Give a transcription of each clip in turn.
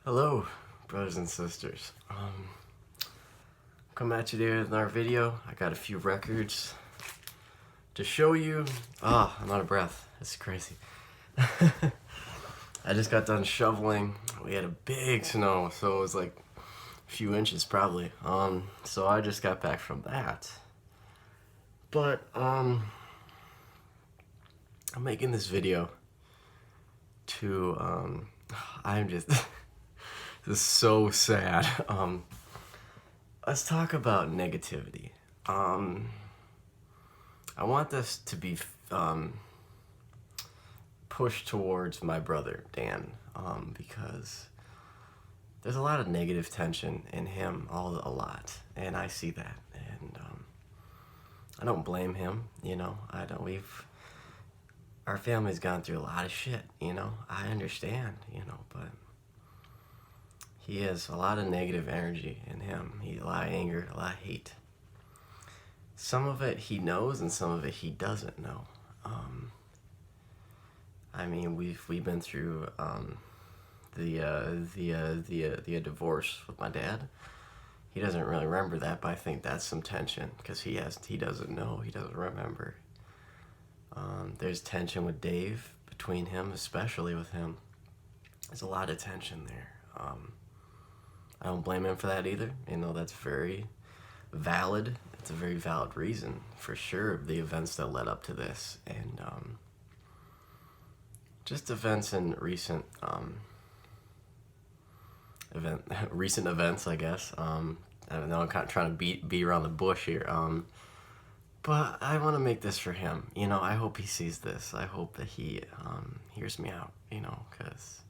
Hello, brothers and sisters. Come at you there with another video. I got a few records to show you. I'm out of breath. It's crazy. I just got done shoveling. We had a big snow, so it was like a few inches probably. So I just got back from that. But I'm making this video to I'm just this is so sad. Let's talk about negativity. I want this to be pushed towards my brother Dan, because there's a lot of negative tension in him, a lot, and I see that, and I don't blame him. I don't. Our family's gone through a lot of shit. I understand. But he has a lot of negative energy in him. A lot of anger, a lot of hate. Some of it he knows, and some of it he doesn't know. We've been through the divorce with my dad. He doesn't really remember that, but I think that's some tension because he doesn't know, he doesn't remember. There's tension with Dave, between him, especially with him. There's a lot of tension there. I don't blame him for that either. That's very valid. It's a very valid reason, for sure, the events that led up to this. And just events in recent events, I guess. I know I'm kind of trying to beat around the bush here. But I want to make this for him. I hope he sees this. I hope that he hears me out, because,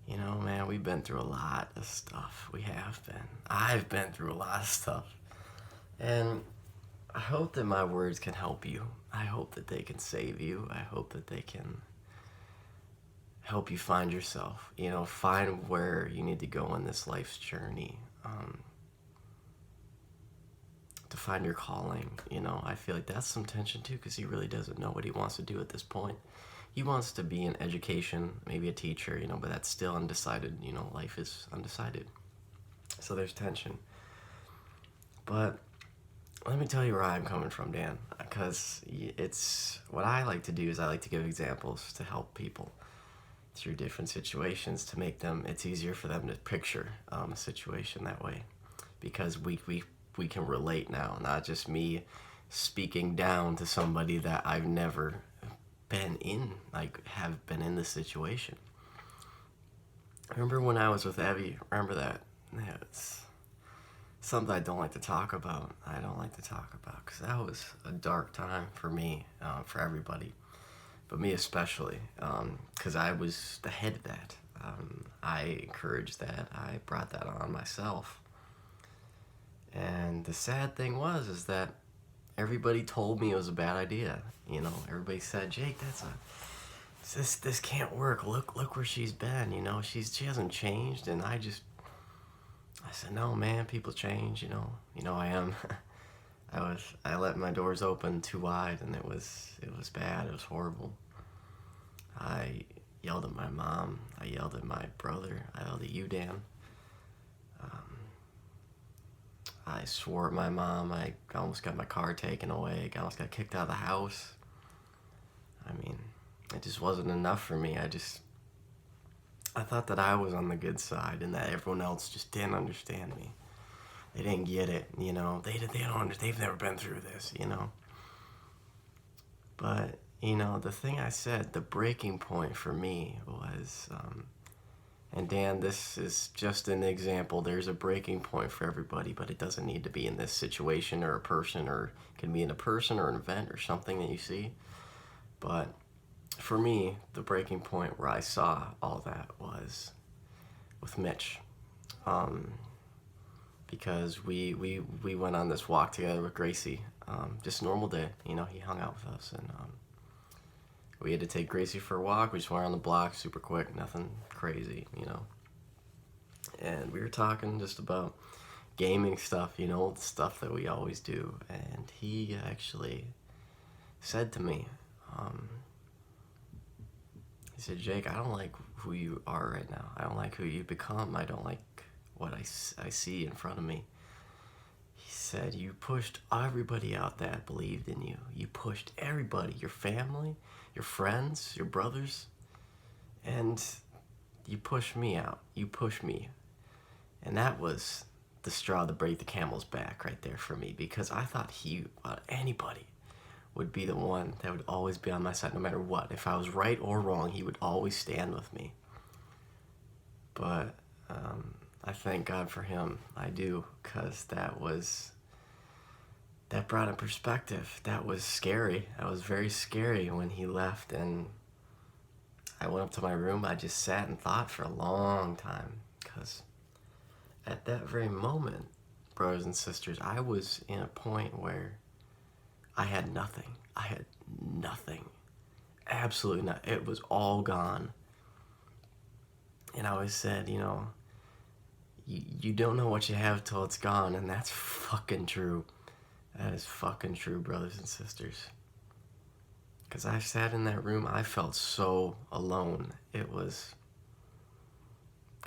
man, we've been through a lot of stuff. We have been. I've been through a lot of stuff. And I hope that my words can help you. I hope that they can save you. I hope that they can help you find yourself, find where you need to go in this life's journey. To find your calling. I feel like that's some tension too, because he really doesn't know what he wants to do at this point. He wants to be in education, maybe a teacher, but that's still undecided. Life is undecided, so there's tension. But let me tell you where I'm coming from, Dan, because it's what I like to do is I like to give examples to help people through different situations, to make them, it's easier for them to picture a situation that way, because we can relate now, not just me speaking down to somebody that I've never been in, have been in this situation. Remember when I was with Evie? Remember that? Yeah, it's something I don't like to talk about. I don't like to talk about, because that was a dark time for me, for everybody, but me especially, because I was the head of that. I encouraged that. I brought that on myself. And the sad thing is that everybody told me it was a bad idea. Everybody said, Jake, this can't work. Look where she's been. She hasn't changed. And I said, no, man, people change. I am. I let my doors open too wide, and it was bad. It was horrible. I yelled at my mom. I yelled at my brother. I yelled at you, Dan. I swore at my mom. I almost got my car taken away. I almost got kicked out of the house. It just wasn't enough for me. I thought that I was on the good side, and that everyone else just didn't understand me. They didn't get it, They don't understand. They've never been through this, But, the thing I said, the breaking point for me was, and Dan, this is just an example. There's a breaking point for everybody, but it doesn't need to be in this situation or a person, or it can be in a person or an event or something that you see. But for me, the breaking point where I saw all that was with Mitch. Because we went on this walk together with Gracie, just a normal day. He hung out with us, and we had to take Gracie for a walk. We just went around the block super quick, nothing crazy, And we were talking just about gaming stuff, the stuff that we always do. And he actually said to me, he said, Jake, I don't like who you are right now. I don't like who you become. I don't like what I see in front of me. He said, you pushed everybody out that believed in you. You pushed everybody, your family, your friends, your brothers, and you pushed me out. You pushed me. And that was the straw that break the camel's back right there for me, because I thought anybody would be the one that would always be on my side no matter what. If I was right or wrong, he would always stand with me. But I thank God for him. I do, because that brought a perspective. That was scary. That was very scary when he left, and I went up to my room. I just sat and thought for a long time, because at that very moment, brothers and sisters, I was in a point where I had nothing. I had nothing. Absolutely not. It was all gone. And I always said, you don't know what you have till it's gone, and that's fucking true. That is fucking true, brothers and sisters. Because I sat in that room, I felt so alone. It was,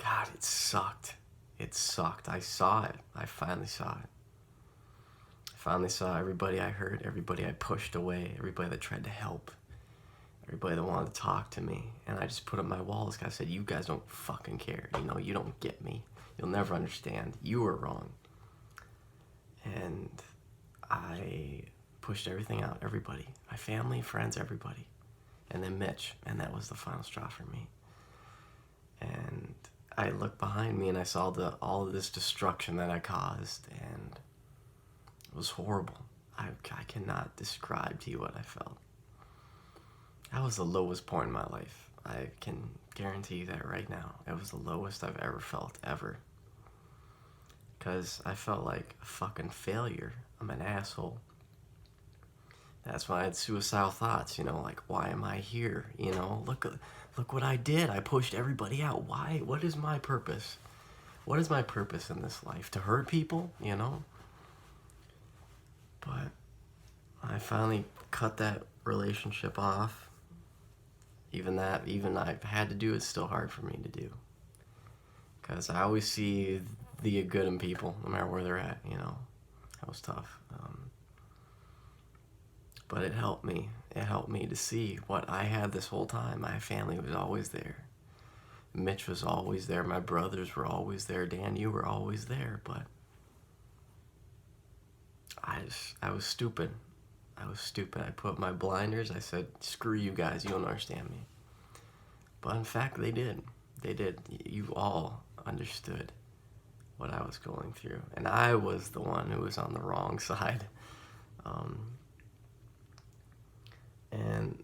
God, it sucked. It sucked. I saw it. I finally saw it. I finally saw everybody I hurt, everybody I pushed away, everybody that tried to help, everybody that wanted to talk to me. And I just put up my walls. I said, you guys don't fucking care. You don't get me. You'll never understand. You were wrong. And I pushed everything out, everybody. My family, friends, everybody. And then Mitch. And that was the final straw for me. And I looked behind me and I saw all of this destruction that I caused, and it was horrible. I cannot describe to you what I felt. That was the lowest point in my life. I can guarantee you that right now. It was the lowest I've ever felt, ever. Because I felt like a fucking failure. I'm an asshole. That's why I had suicidal thoughts, like, why am I here? Look what I did. I pushed everybody out. Why? What is my purpose? What is my purpose in this life? To hurt people, But I finally cut that relationship off. Even I've had to do, it's still hard for me to do. Because I always see the good in people, no matter where they're at, That was tough. But it helped me. It helped me to see what I had this whole time. My family was always there. Mitch was always there. My brothers were always there. Dan, you were always there. But I was stupid. I was stupid. I put up my blinders. I said, screw you guys. You don't understand me. But in fact, they did. They did. You all understood what I was going through. And I was the one who was on the wrong side. And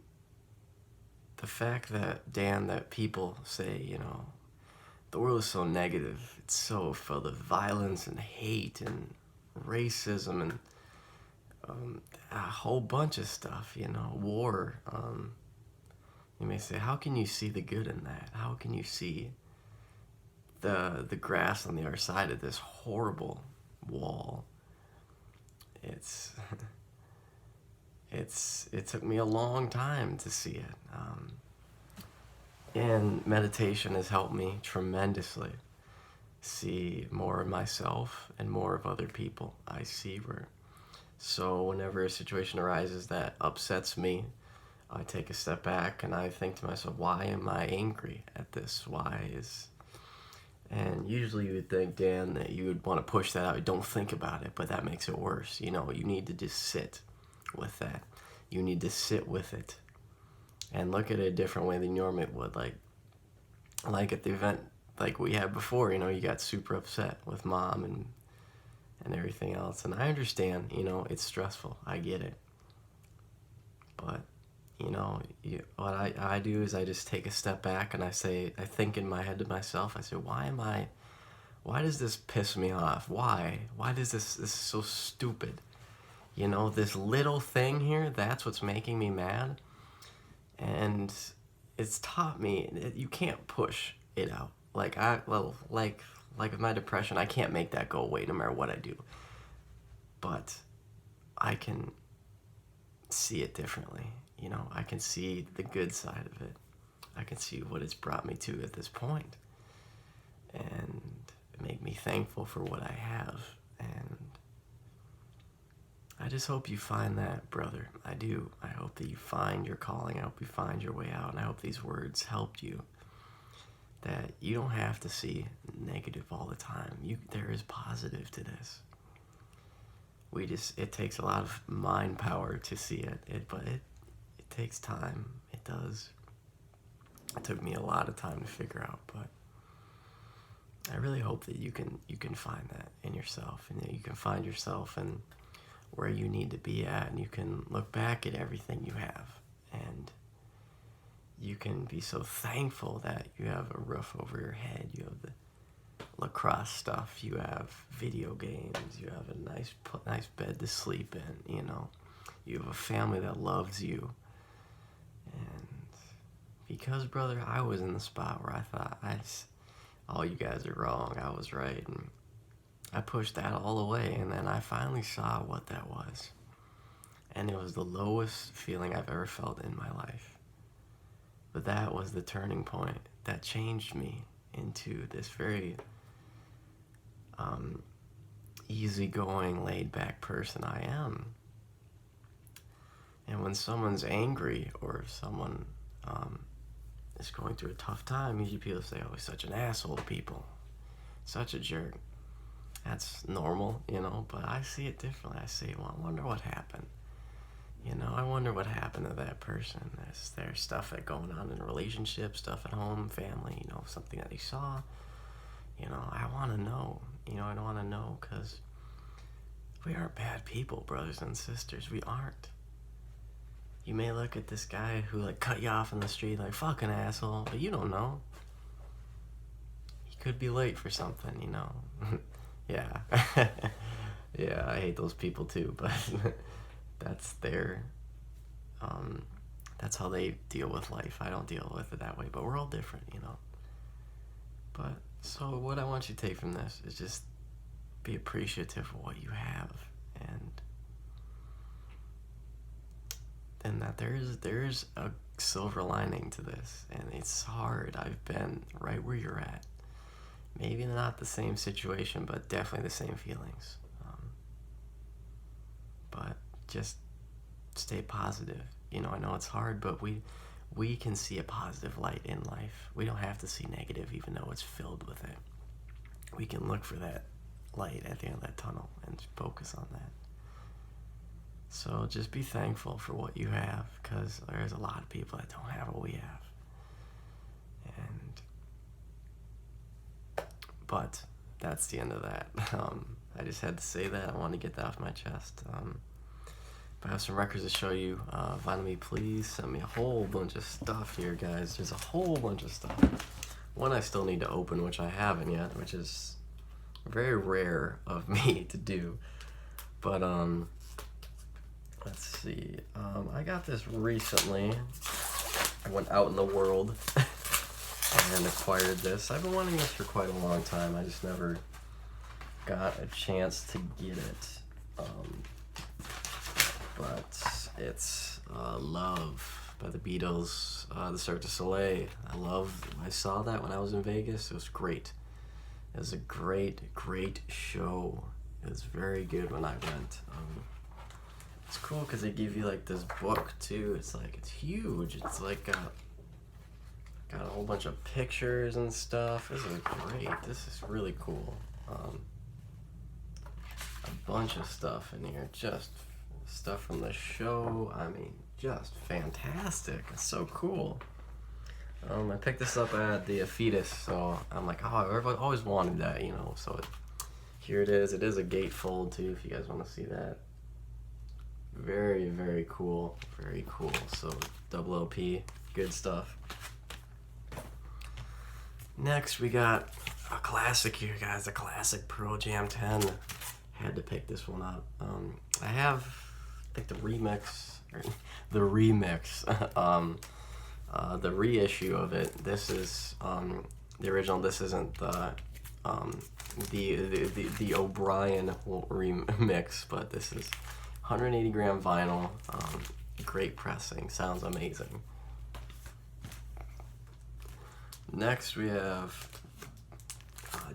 the fact that people say, the world is so negative. It's so full of violence and hate and racism and a whole bunch of stuff, war. You may say, how can you see the good in that? How can you see the grass on the other side of this horrible wall? It took me a long time to see it. And meditation has helped me tremendously see more of myself and more of other people. So whenever a situation arises that upsets me, I take a step back and I think to myself, why am I angry at this? And usually you would think, Dan, that you would want to push that out. Don't think about it, but that makes it worse. You need to just sit with that. You need to sit with it and look at it a different way than you normally would. Like at the event like we had before, you got super upset with Mom and everything else. And I understand, it's stressful. I get it. But, what I do is I just take a step back and I think in my head to myself, I say, why does this piss me off? Why does this is so stupid? This little thing here, that's what's making me mad. And it's taught me that you can't push it out. Like with my depression, I can't make that go away no matter what I do. But I can see it differently. I can see the good side of it. I can see what it's brought me to at this point, and make me thankful for what I have. And I just hope you find that, brother. I do. I hope that you find your calling. I hope you find your way out. And I hope these words helped you. That you don't have to see negative all the time. There is positive to this. It takes a lot of mind power to see it, but it takes time. It does. It took me a lot of time to figure out, but I really hope that you can find that in yourself, and that you can find yourself and where you need to be at, and you can look back at everything you have, and you can be so thankful that you have a roof over your head, you have the lacrosse stuff, you have video games, you have a nice bed to sleep in, you have a family that loves you. And because, brother, I was in the spot where I thought, all you guys are wrong, I was right, and I pushed that all away, and then I finally saw what that was. And it was the lowest feeling I've ever felt in my life. But that was the turning point that changed me into this very easygoing, laid-back person I am. And when someone's angry, or if someone is going through a tough time, usually people say, oh, he's such an asshole to people, such a jerk. That's normal, but I see it differently. I say, well, I wonder what happened. I wonder what happened to that person. There's stuff that going on in a relationship, stuff at home, family, something that he saw. I want to know. I don't want to know, because we aren't bad people, brothers and sisters. We aren't. You may look at this guy who cut you off in the street like fucking asshole, but you don't know. He could be late for something, Yeah. Yeah, I hate those people too, but that's that's how they deal with life. I don't deal with it that way, but we're all different, But, so what I want you to take from this is just be appreciative of what you have, and that there's a silver lining to this, and it's hard. I've been right where you're at. Maybe not the same situation, but definitely the same feelings. But just stay positive. I know it's hard, but we can see a positive light in life. We don't have to see negative, even though it's filled with it. We can look for that light at the end of that tunnel and focus on that. So just be thankful for what you have, because there's a lot of people that don't have what we have. But that's the end of that. I just had to say that. I wanted to get that off my chest. But I have some records to show you. Vinyl Me Please sent me a whole bunch of stuff here, guys. There's a whole bunch of stuff. One I still need to open, which I haven't yet, which is very rare of me to do. But let's see. I got this recently. I went out in the world and acquired this. I've been wanting this for quite a long time. I just never got a chance to get it. But it's Love by the Beatles, the Cirque du Soleil. I saw that when I was in Vegas. It was great. It was a great show. It was very good when I went. It's cool because they give you this book too. It's huge. It's got a whole bunch of pictures and stuff. This is great. This is really cool. A bunch of stuff in here. Just stuff from the show. I mean, just fantastic. It's so cool. I picked this up at the Fetus, so I'm like, oh, I've always wanted that, So here it is. It is a gatefold too, if you guys want to see that. Very, very cool. Very cool. So double LP, good stuff. Next, we got a classic here, guys. A classic Pearl Jam 10. Had to pick this one up. I think the remix, the reissue of it. This is the original. This isn't the O'Brien remix, but this is 180 gram vinyl. Great pressing. Sounds amazing. Next we have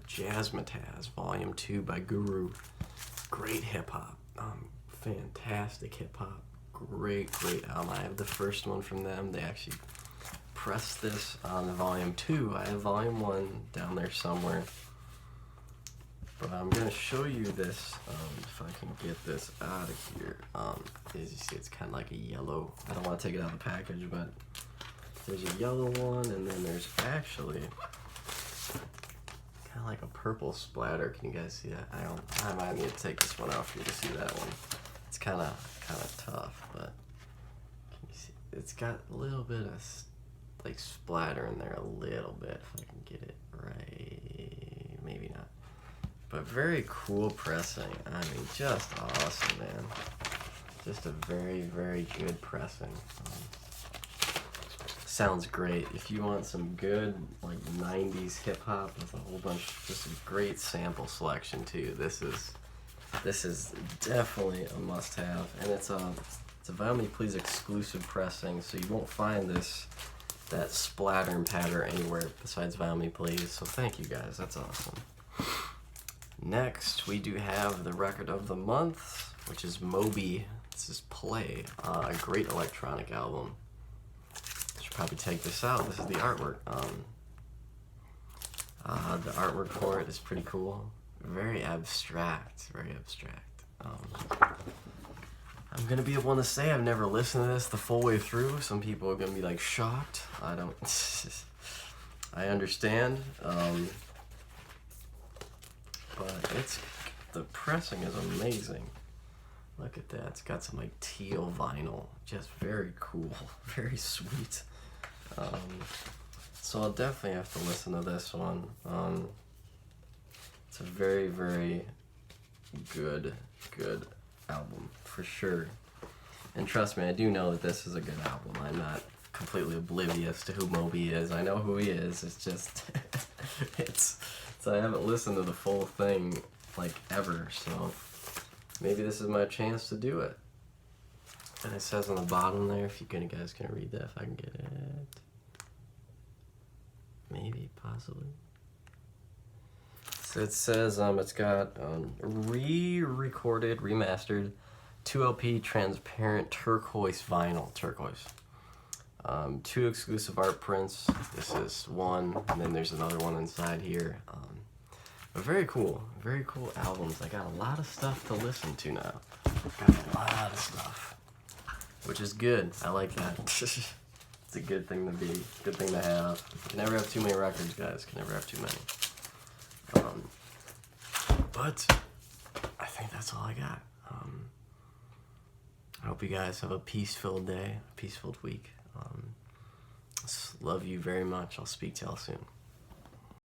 Jazzmatazz Volume 2 by Guru. Great hip hop. Fantastic hip hop. Great album. I have the first one from them. They actually pressed this on Volume 2. I have Volume 1 down there somewhere. But I'm going to show you this, if I can get this out of here. As you see, it's kind of like a yellow. I don't want to take it out of the package, but there's a yellow one, and then there's actually kind of like a purple splatter. Can you guys see that? I might need to take this one out for you to see that one. It's kind of tough, but can you see? It's got a little bit of like splatter in there, a little bit. If I can get it right, maybe not. But very cool pressing. I mean, just awesome, man. Just a very good pressing. Sounds great. If you want some good like 90s hip hop with a whole bunch, just a great sample selection too. This is definitely a must-have, and it's a Vinyl Me Please exclusive pressing, so you won't find that splatter and patter anywhere besides Vinyl Me Please. So thank you guys. That's awesome. Next, we do have the record of the month, which is Moby. This is Play, a great electronic album. I should probably take this out. This is the artwork. The artwork for it is pretty cool. Very abstract. I'm gonna be the one to say I've never listened to this the full way through. Some people are gonna be like shocked. I understand. But the pressing is amazing. Look at that. It's got some like teal vinyl. Just very cool. Very sweet. So I'll definitely have to listen to this one. It's a very good album for sure. And trust me, I do know that this is a good album. I'm not completely oblivious to who Moby is. I know who he is. It's just I haven't listened to the full thing like ever, so maybe this is my chance to do it. And it says on the bottom there, if you guys can read that, if I can get it. Maybe, possibly. So it says it's got re-recorded, remastered 2LP transparent turquoise vinyl. Turquoise. 2 exclusive art prints. This is one, and then there's another one inside here. But very cool albums. I got a lot of stuff to listen to now. Got a lot of stuff, which is good. I like that. It's a good thing to have. You can never have too many records, guys. Can never have too many. But I think that's all I got. I hope you guys have a peace-filled day, a peace-filled week. Love you very much. I'll speak to y'all soon.